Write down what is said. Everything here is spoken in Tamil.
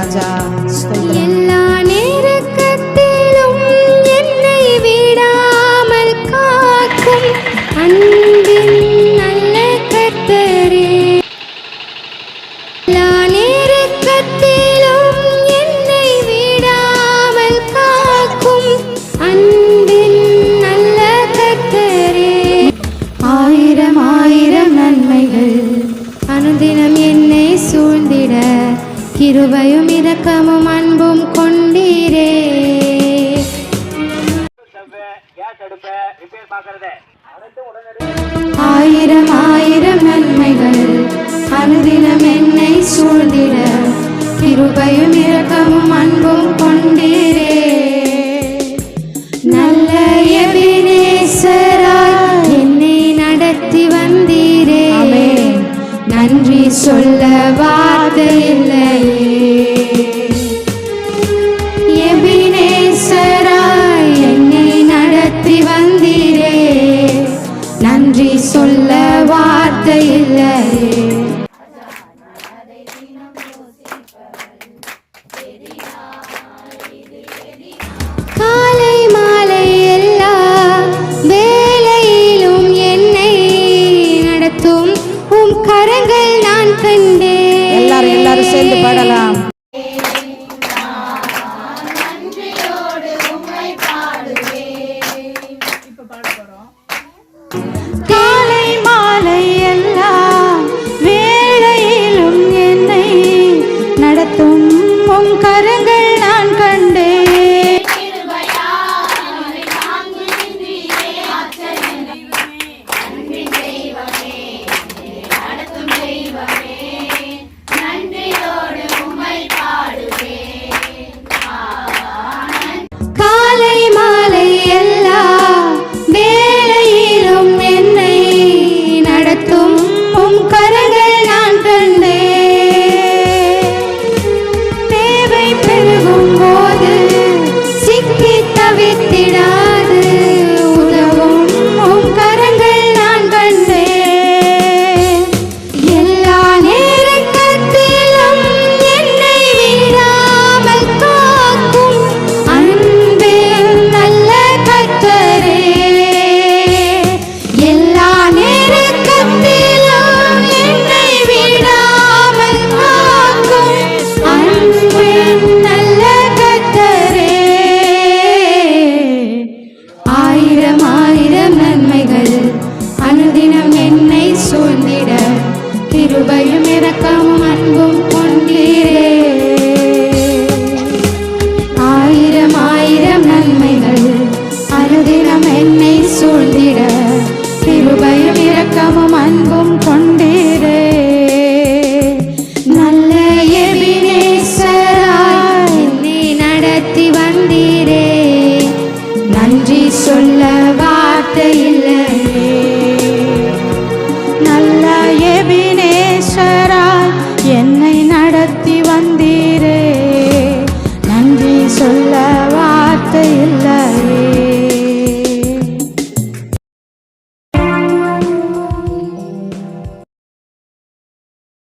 ராஜா. எல்லா நேரத்திலும் என்னை விடாமல் காக்கும் அன்பின் நல்ல கர்த்தரே. எல்லா நேரத்திலும் என்னை விடாமல் காக்கும் அன்பின் நல்ல கர்த்தரே. ஆயிரம் ஆயிரம் நன்மைகள் அனுதினம் என்னை சூழ்ந்திட கிருபையும் இரக்கமும் அன்பும் கொண்டீரே. ஆயிரம் ஆயிரம் நன்மைகள் அனுதினம் என்னை சூழ்ந்திட கிருபையும் இரக்கமும் அன்பும் கொண்டீரே. நல்ல எபினேசராய் என்னை நடத்தி வந்தீரே. நன்றி சொல்ல வார்த்தை இல்லையே. எபினேசராய் என்னை நடத்தி வந்தீரே. நன்றி சொல்ல வார்த்தை இல்லையே. காலை மாலை எல்லா வேளையிலும் என்னை நடத்தும் உம் கரங்கள் நான் கண்டேன். எல்லாரும் சேர்ந்து பாடலாம். காலை மாலை எல்லா வேளையிலும் என்னை நடத்தும் உம் கரங்கள் நான் கண்டேன். காலை மாலை எல்லா வேளையிலும் என்னை நடத்தும் உம் கரங்கள் நான் கண்டேன். தேவை பெருகும் போது சிக்கி தவித்திடாது உதவும் உம் கரங்கள் நான் கண்டேன். எல்லா நேரத்திலும் என்னை விடாமல் காக்கும் அன்பின் நல்ல கர்த்தரே. எல்லா நேரத்திலும் என்னை விடாமல் காக்கும் அன்பின் நல்ல கர்த்தரே. ஆயிரம் ஆயிரம் நன்மைகள் அனுதினம் என்னை சூழ்ந்திட கிருபையும் இரக்கமும் அன்பும் கொண்டீரே. ஆயிரம் ஆயிரம் நன்மைகள் அனுதினம் என்னை சூழ்ந்திட கிருபையும் இரக்கமும் அன்பும் கொண்டீரே. நல்ல எபினேசராய் என்னை நடத்தி வந்தீரே.